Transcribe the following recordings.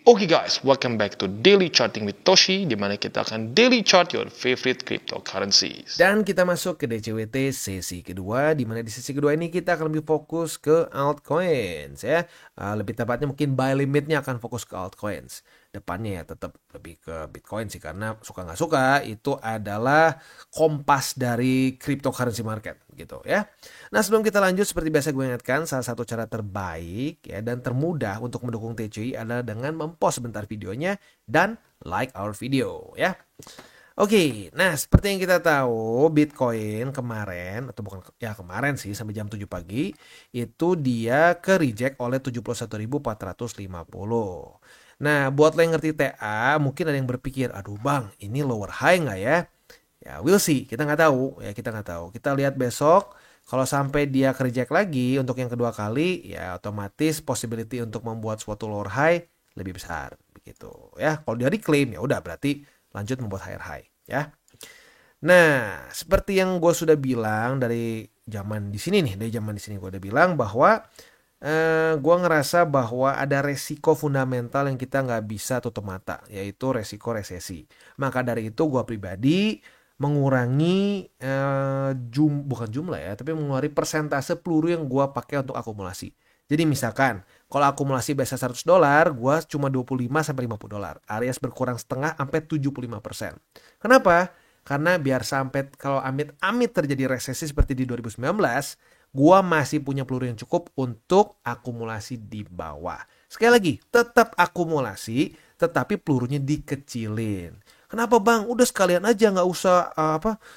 Oke guys, welcome back to Daily Charting with Toshi, di mana kita akan daily chart your favorite cryptocurrencies. Dan kita masuk ke DCWT sesi kedua, di mana di sesi kedua ini kita akan lebih fokus ke altcoins ya. Lebih tepatnya mungkin buy limitnya akan fokus ke altcoins. Depannya ya tetap lebih ke Bitcoin sih, karena suka nggak suka itu adalah kompas dari cryptocurrency market gitu ya. Nah, sebelum kita lanjut, seperti biasa gue ingatkan, salah satu cara terbaik ya dan termudah untuk mendukung TCI adalah dengan mempost sebentar videonya dan like our video ya. Oke, nah seperti yang kita tahu, Bitcoin kemarin, atau bukan ya kemarin sih, sampai jam 7 pagi, itu dia ke reject oleh 71.450. Nah, buat lo yang ngerti TA, mungkin ada yang berpikir, aduh bang, ini lower high nggak ya? Ya, we'll see, kita nggak tahu. Ya, kita nggak tahu. Kita lihat besok, kalau sampai dia ke reject lagi untuk yang kedua kali, ya otomatis possibility untuk membuat suatu lower high lebih besar. Begitu ya. Kalau dia reclaim, ya udah berarti lanjut membuat higher high ya. Nah, seperti yang gue sudah bilang dari zaman di sini gue udah bilang bahwa gue ngerasa bahwa ada resiko fundamental yang kita nggak bisa tutup mata, yaitu resiko resesi. Maka dari itu gue pribadi mengurangi bukan jumlah ya, tapi mengurangi persentase peluru yang gue pakai untuk akumulasi. Jadi misalkan kalau akumulasi biasa $100, gue cuma 25-50 dolar, alias berkurang setengah sampai 75%. Kenapa? Karena biar sampai kalau amit-amit terjadi resesi seperti di 2019, gua masih punya peluru yang cukup untuk akumulasi di bawah. Sekali lagi, tetap akumulasi, tetapi pelurunya dikecilin. Kenapa bang? Udah sekalian aja, nggak usah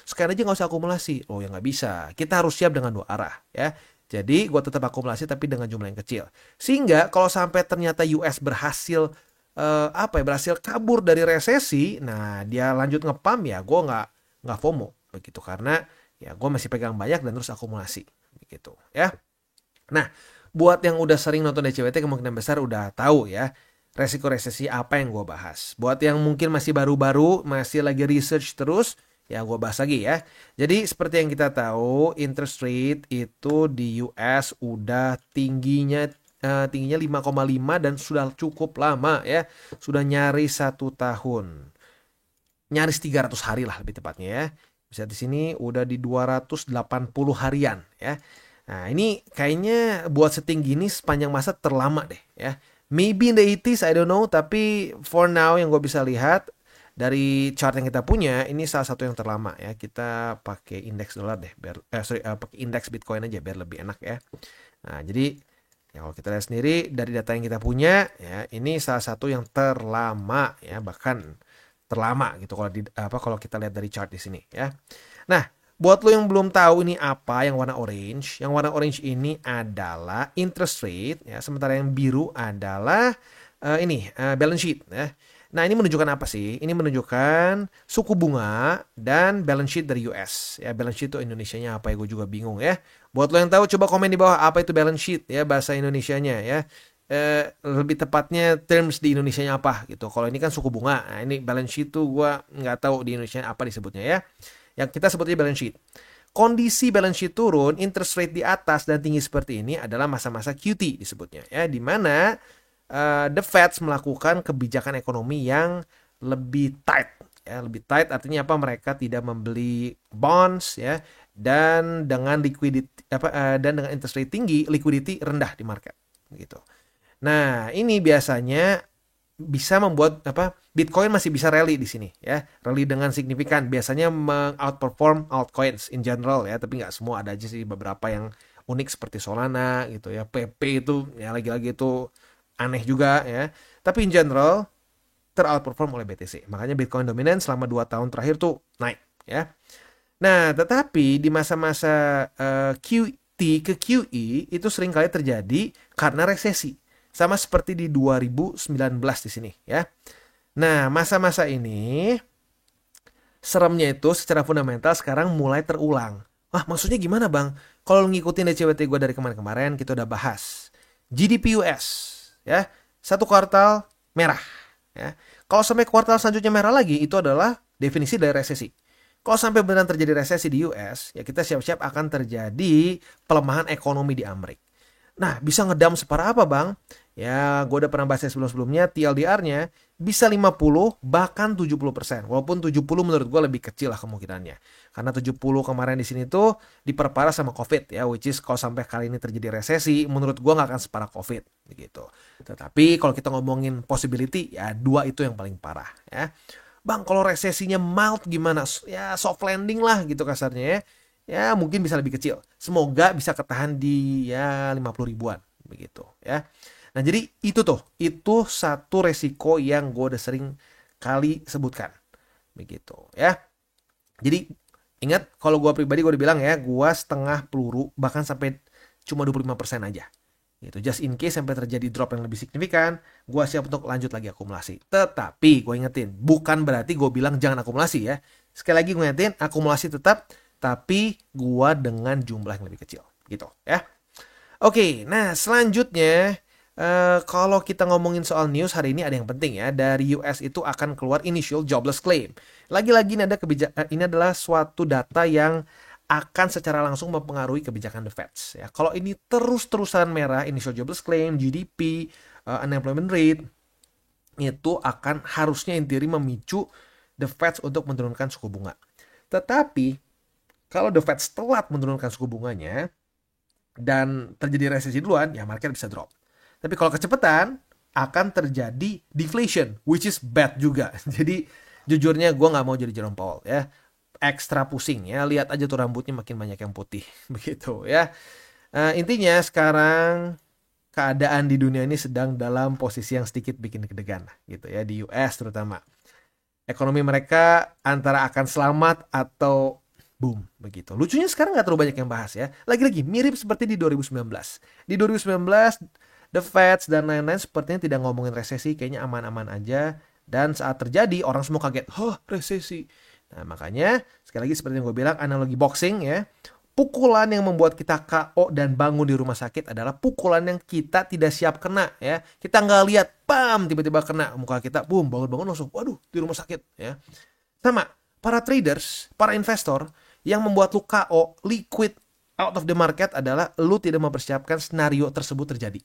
sekalian aja nggak usah akumulasi. Oh ya nggak bisa. Kita harus siap dengan dua arah ya. Jadi gua tetap akumulasi tapi dengan jumlah yang kecil. Sehingga kalau sampai ternyata US berhasil berhasil kabur dari resesi, nah dia lanjut ngepam, ya gue nggak FOMO begitu, karena ya gue masih pegang banyak dan terus akumulasi begitu ya. Nah, buat yang udah sering nonton DCWT kemungkinan besar udah tahu ya resiko resesi apa yang gue bahas. Buat yang mungkin masih baru-baru, masih lagi research terus, ya gue bahas lagi ya. Jadi seperti yang kita tahu, interest rate itu di US udah tingginya 5,5 dan sudah cukup lama ya. Sudah nyaris 1 tahun. Nyaris 300 hari lah lebih tepatnya ya. Bisa di sini udah di 280 harian ya. Nah, ini kayaknya buat setinggi ini sepanjang masa terlama deh ya. Maybe in the 80s, I don't know, tapi for now yang gue bisa lihat dari chart yang kita punya, ini salah satu yang terlama ya. Kita pakai indeks dolar deh, biar pakai indeks Bitcoin aja biar lebih enak ya. Nah, jadi ya kalau kita lihat sendiri dari data yang kita punya ya, ini salah satu yang terlama ya, bahkan terlama gitu kalau kita lihat dari chart di sini ya. Nah, buat lo yang belum tahu ini apa yang warna orange, ini adalah interest rate ya, sementara yang biru adalah balance sheet ya. Nah, ini menunjukkan apa sih? Ini menunjukkan suku bunga dan balance sheet dari US. Ya, balance sheet itu Indonesianya apa ya? Gue juga bingung ya. Buat lo yang tahu, coba komen di bawah apa itu balance sheet ya, bahasa Indonesianya ya. Lebih tepatnya terms di Indonesianya apa gitu. Kalau ini kan suku bunga. Nah, ini balance sheet tuh gue nggak tahu di Indonesia apa disebutnya ya. Yang kita sebutnya balance sheet. Kondisi balance sheet turun, interest rate di atas dan tinggi seperti ini adalah masa-masa QT disebutnya ya, di mana the Fed melakukan kebijakan ekonomi yang lebih tight ya. Lebih tight artinya apa? Mereka tidak membeli bonds ya, dan dengan dengan interest rate tinggi, liquidity rendah di market gitu. Nah, ini biasanya bisa membuat Bitcoin masih bisa rally di sini ya, rally dengan signifikan, biasanya meng-outperform altcoins in general ya, tapi nggak semua, ada aja sih beberapa yang unik seperti Solana gitu ya, PP itu ya lagi-lagi itu aneh juga ya, tapi in general ter-outperform oleh BTC, makanya Bitcoin dominan selama 2 tahun terakhir tuh naik ya. Nah, tetapi di masa-masa QT ke QE itu seringkali terjadi karena resesi. Sama seperti di 2019 di sini ya. Nah, masa-masa ini seremnya itu secara fundamental sekarang mulai terulang. Wah, maksudnya gimana bang? Kalau ngikutin DCWT gue dari kemarin-kemarin, kita udah bahas GDP US ya, 1 kuartal merah ya. Kalau sampai kuartal selanjutnya merah lagi, itu adalah definisi dari resesi. Kalau sampai benar terjadi resesi di US, ya kita siap-siap akan terjadi pelemahan ekonomi di Amerika. Nah, bisa ngedump separah apa, Bang? Ya, gue udah pernah bahas sebelum-sebelumnya, TLDR-nya bisa 50 bahkan 70%. Walaupun 70 menurut gue lebih kecil lah kemungkinannya. Karena 70 kemarin di sini tuh diperparah sama COVID ya, which is kalau sampai kali ini terjadi resesi, menurut gue nggak akan separah COVID begitu. Tetapi kalau kita ngomongin possibility, ya dua itu yang paling parah ya. Bang, kalau resesinya mild gimana? Ya soft landing lah gitu kasarnya ya. Ya mungkin bisa lebih kecil. Semoga bisa ketahan di ya 50 ribuan begitu ya. Nah jadi itu satu resiko yang gue udah sering kali sebutkan begitu ya. Jadi ingat kalau gue pribadi gue udah bilang ya, gue setengah peluru bahkan sampai cuma 25% aja. Gitu. Just in case sampai terjadi drop yang lebih signifikan, gue siap untuk lanjut lagi akumulasi. Tetapi gue ingetin, bukan berarti gue bilang jangan akumulasi ya. Sekali lagi gue ingetin, akumulasi tetap, tapi gue dengan jumlah yang lebih kecil. Gitu ya. Oke, nah selanjutnya kalau kita ngomongin soal news hari ini ada yang penting ya. Dari US itu akan keluar initial jobless claim. Lagi-lagi ini adalah suatu data yang akan secara langsung mempengaruhi kebijakan The Fed. Ya, kalau ini terus-terusan merah, initial jobless claim, GDP, unemployment rate, itu akan harusnya in theory memicu The Fed untuk menurunkan suku bunga. Tetapi kalau The Fed telat menurunkan suku bunganya dan terjadi resesi duluan, ya market bisa drop. Tapi kalau kecepatan akan terjadi deflation, which is bad juga. Jadi jujurnya gue nggak mau jadi Jerome Powell ya. Ekstra pusing ya, lihat aja tuh rambutnya makin banyak yang putih begitu ya. Intinya sekarang keadaan di dunia ini sedang dalam posisi yang sedikit bikin deg-degan gitu ya, di US terutama. Ekonomi mereka antara akan selamat atau boom begitu. Lucunya sekarang nggak terlalu banyak yang bahas ya. Lagi-lagi mirip seperti di 2019. Di 2019 The Fed dan lain-lain sepertinya tidak ngomongin resesi, kayaknya aman-aman aja. Dan saat terjadi orang semua kaget, resesi. Nah makanya sekali lagi seperti yang gue bilang, analogi boxing ya, pukulan yang membuat kita KO dan bangun di rumah sakit adalah pukulan yang kita tidak siap kena ya. Kita nggak lihat, bam, tiba-tiba kena muka kita, boom, bangun-bangun langsung, waduh, di rumah sakit ya. Sama, para traders, para investor yang membuat lu KO, liquid, out of the market adalah lu tidak mempersiapkan skenario tersebut terjadi.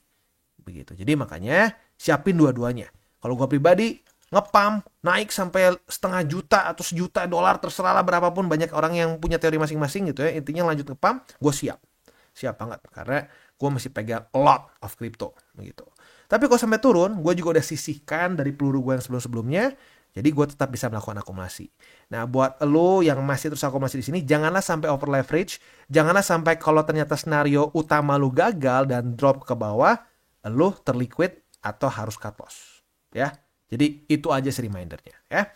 Begitu. Jadi makanya siapin dua-duanya. Kalau gue pribadi ngepam naik sampai setengah juta atau $1 juta, terserah lah berapapun, banyak orang yang punya teori masing-masing gitu ya. Intinya lanjut ngepam, gue siap banget karena gue masih pegang a lot of crypto begitu. Tapi kalau sampai turun, gue juga udah sisihkan dari peluru gue yang sebelum-sebelumnya, jadi gue tetap bisa melakukan akumulasi. Nah buat lo yang masih terus akumulasi di sini, janganlah sampai over leverage, janganlah sampai kalau ternyata skenario utama lo gagal dan drop ke bawah, lo terliquid atau harus cut loss ya. Jadi itu aja sih remindernya ya.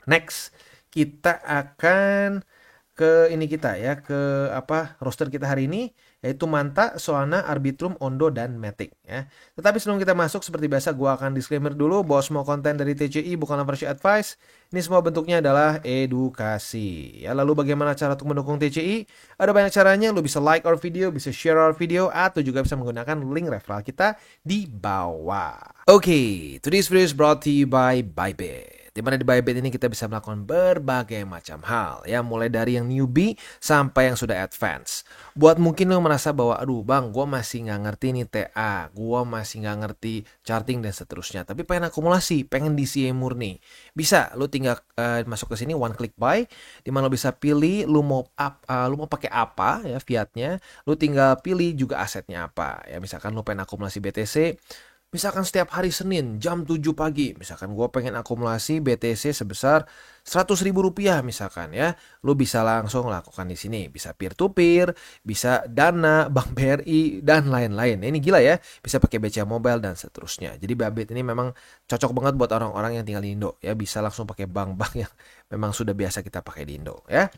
Next, kita akan ke ini kita ya, ke roster kita hari ini, yaitu Manta, Solana, Arbitrum, Ondo, dan Matic ya. Tetapi sebelum kita masuk, seperti biasa gue akan disclaimer dulu bahwa semua konten dari TCI bukanlah financial advice. Ini semua bentuknya adalah edukasi ya. Lalu bagaimana cara untuk mendukung TCI? Ada banyak caranya. Lu bisa like our video, bisa share our video, atau juga bisa menggunakan link referral kita di bawah. Oke, today's video is brought to you by Bybit. Dimana di Bybit ini kita bisa melakukan berbagai macam hal ya, mulai dari yang newbie sampai yang sudah advance. Buat mungkin lo merasa bahwa aduh bang, gue masih nggak ngerti nih TA, gue masih nggak ngerti charting dan seterusnya, tapi pengen akumulasi, pengen DCA murni, bisa lo tinggal masuk ke sini one click buy, dimana lo bisa pilih lo mau pakai apa ya fiatnya, lo tinggal pilih juga asetnya apa ya. Misalkan lo pengen akumulasi BTC, misalkan setiap hari Senin jam 7 pagi, misalkan gue pengen akumulasi BTC sebesar 100.000 rupiah misalkan ya, lu bisa langsung lakukan di sini. Bisa peer to peer, bisa Dana, Bank BRI dan lain-lain. Ini gila ya, bisa pakai BCA Mobile dan seterusnya. Jadi Bybit ini memang cocok banget buat orang-orang yang tinggal di Indo ya, bisa langsung pakai bank-bank yang memang sudah biasa kita pakai di Indo ya.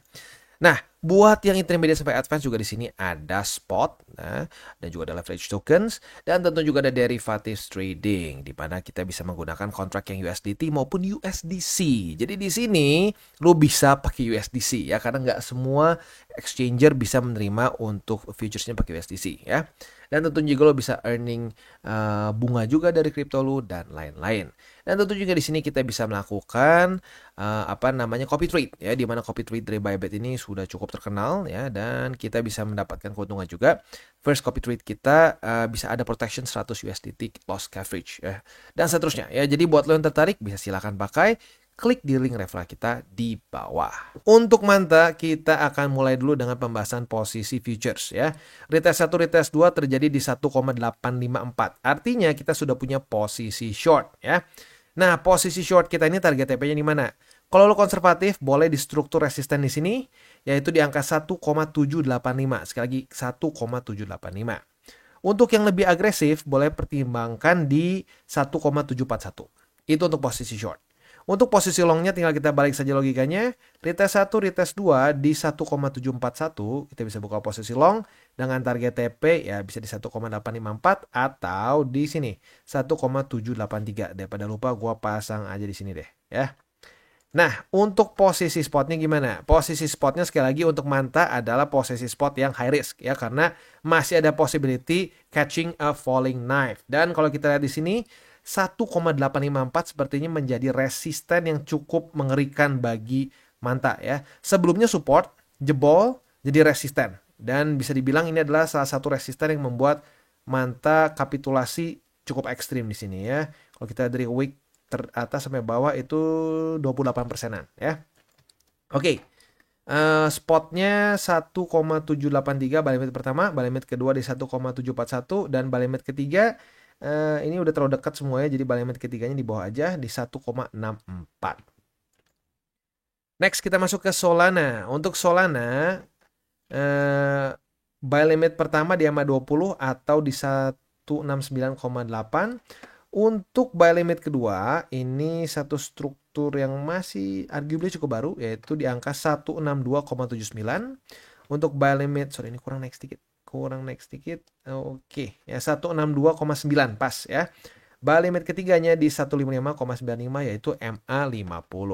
Nah, buat yang intermediate sampai advance juga di sini ada spot, dan juga ada leverage tokens, dan tentu juga ada derivatives trading, di mana kita bisa menggunakan kontrak yang USDT maupun USDC. Jadi di sini lu bisa pakai USDC ya, karena nggak semua exchanger bisa menerima untuk futuresnya pakai USDC ya. Dan tentu juga lo bisa earning bunga juga dari kripto lo dan lain-lain. Dan tentu juga di sini kita bisa melakukan copy trade ya, di mana copy trade dari Bybit ini sudah cukup terkenal ya, dan kita bisa mendapatkan keuntungan juga. First copy trade kita bisa ada protection 100 USDT loss coverage ya, dan seterusnya ya. Jadi buat lo yang tertarik bisa silakan pakai. Klik di link referral kita di bawah. Untuk Manta, kita akan mulai dulu dengan pembahasan posisi futures ya. Retest 1, retest 2 terjadi di 1,854. Artinya kita sudah punya posisi short ya. Nah, posisi short kita ini target TP-nya di mana? Kalau lo konservatif, boleh di struktur resisten di sini, yaitu di angka 1,785. Sekali lagi, 1,785. Untuk yang lebih agresif, boleh pertimbangkan di 1,741. Itu untuk posisi short. Untuk posisi longnya tinggal kita balik saja logikanya. Retest 1, retest 2 di 1,741. Kita bisa buka posisi long dengan target TP ya bisa di 1,854 atau di sini 1,783. Daripada lupa gua pasang aja di sini deh ya. Nah, untuk posisi spotnya gimana? Posisi spotnya sekali lagi untuk Manta adalah posisi spot yang high risk ya, karena masih ada possibility catching a falling knife. Dan kalau kita lihat di sini 1,854 sepertinya menjadi resisten yang cukup mengerikan bagi Manta ya. Sebelumnya support, jebol, jadi resisten. Dan bisa dibilang ini adalah salah satu resisten yang membuat Manta kapitulasi cukup ekstrim di sini ya. Kalau kita dari week teratas sampai bawah itu 28%-an ya. Oke. Spotnya 1,783 buy limit pertama, buy limit kedua di 1,741 dan buy limit ketiga ini udah terlalu dekat semuanya, jadi buy limit ketiganya di bawah aja di 1,64. Next kita masuk ke Solana. Untuk Solana buy limit pertama di EMA 20 atau di 169,8. Untuk buy limit kedua ini satu struktur yang masih arguably cukup baru, yaitu di angka 162,79. Untuk buy limit, ini kurang naik sedikit. Oke, ya 162,9 pas ya. Buy limit ketiganya di 155,95 yaitu MA50.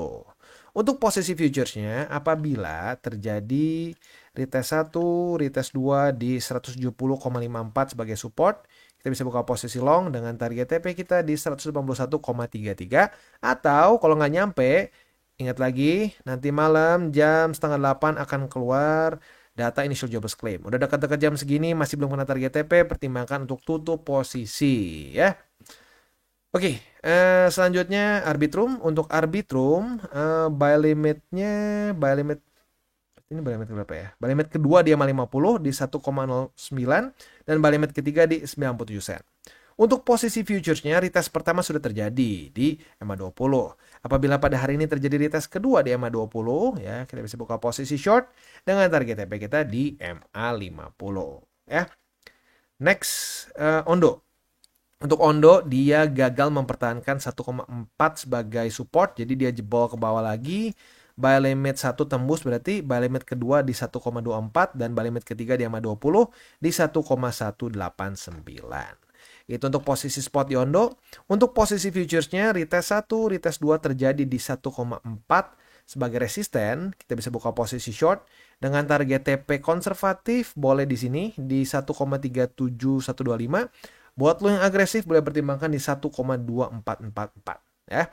Untuk posisi futuresnya, apabila terjadi retest 1, retest 2 di 170,54 sebagai support, kita bisa buka posisi long dengan target TP kita di 181,33. Atau kalau nggak nyampe, ingat lagi nanti malam jam 7:30 akan keluar data initial jobless claim. Udah dekat-dekat jam segini masih belum kena target TP, pertimbangkan untuk tutup posisi ya. Oke, selanjutnya Arbitrum. Untuk Arbitrum, buy limit ini buy limit berapa ya? Buy limit kedua di EMA 50 di 1,09 dan buy limit ketiga di 97 sen. Untuk posisi futuresnya, retest pertama sudah terjadi di EMA 20. Apabila pada hari ini terjadi retest kedua di EMA 20, ya kita bisa buka posisi short dengan target TP kita di EMA 50. Ya. Next, Ondo. Untuk Ondo, dia gagal mempertahankan 1,4 sebagai support, jadi dia jebol ke bawah lagi. Buy limit 1 tembus, berarti buy limit kedua di 1,24 dan buy limit ketiga di EMA 20 di 1,189. Itu untuk posisi spot di Ondo. Untuk posisi futuresnya, retest 1, retest 2 terjadi di 1,4 sebagai resisten. Kita bisa buka posisi short dengan target TP konservatif, boleh di sini di 1,37125. Buat lo yang agresif boleh pertimbangkan di 1,2444 ya.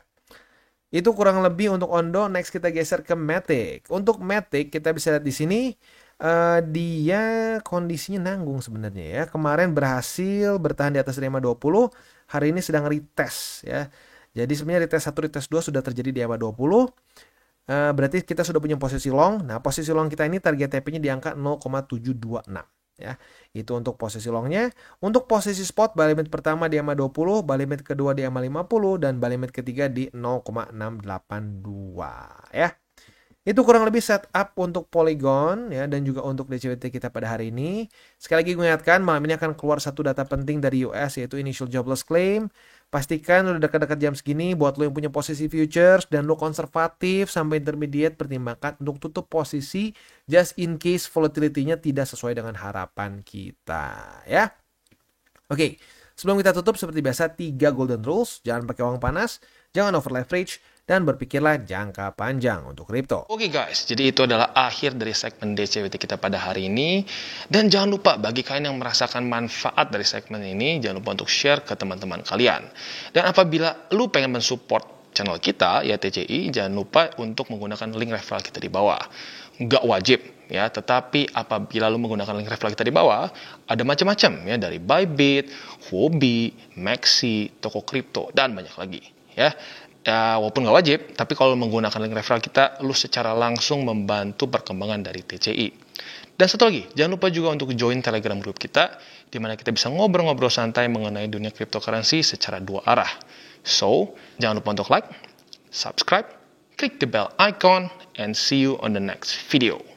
Itu kurang lebih untuk Ondo. Next kita geser ke Matic. Untuk Matic kita bisa lihat di sini dia kondisinya nanggung sebenarnya ya. Kemarin berhasil bertahan di atas EMA 20, hari ini sedang retest ya. Jadi sebenarnya retest 1, retest 2 sudah terjadi di EMA 20. Berarti kita sudah punya posisi long. Nah, posisi long kita ini target TP-nya di angka 0,726 ya. Itu untuk posisi longnya. Untuk posisi spot, buy limit pertama di EMA 20, buy limit kedua di EMA 50 dan buy limit ketiga di 0,682 ya. Itu kurang lebih setup untuk Polygon ya, dan juga untuk DCWT kita pada hari ini. Sekali lagi gue ingatkan, malam ini akan keluar satu data penting dari US yaitu Initial Jobless Claim. Pastikan udah dekat-dekat jam segini buat lo yang punya posisi futures dan lo konservatif sampai intermediate, pertimbangkan untuk tutup posisi just in case volatility-nya tidak sesuai dengan harapan kita ya. Oke, sebelum kita tutup seperti biasa 3 golden rules. Jangan pakai uang panas, jangan over leverage, dan berpikirlah jangka panjang untuk kripto. Oke guys, jadi itu adalah akhir dari segmen DCWT kita pada hari ini. Dan jangan lupa bagi kalian yang merasakan manfaat dari segmen ini, jangan lupa untuk share ke teman-teman kalian. Dan apabila lu pengen mensupport channel kita, ya TCI, jangan lupa untuk menggunakan link referral kita di bawah. Nggak wajib, ya, tetapi apabila lu menggunakan link referral kita di bawah, ada macam-macam, ya, dari Bybit, Huobi, Maxi, toko kripto, dan banyak lagi, ya. Ya, walaupun nggak wajib, tapi kalau menggunakan link referral kita, lu secara langsung membantu perkembangan dari TCI. Dan satu lagi, jangan lupa juga untuk join Telegram group kita, di mana kita bisa ngobrol-ngobrol santai mengenai dunia cryptocurrency secara dua arah. So, jangan lupa untuk like, subscribe, click the bell icon, and see you on the next video.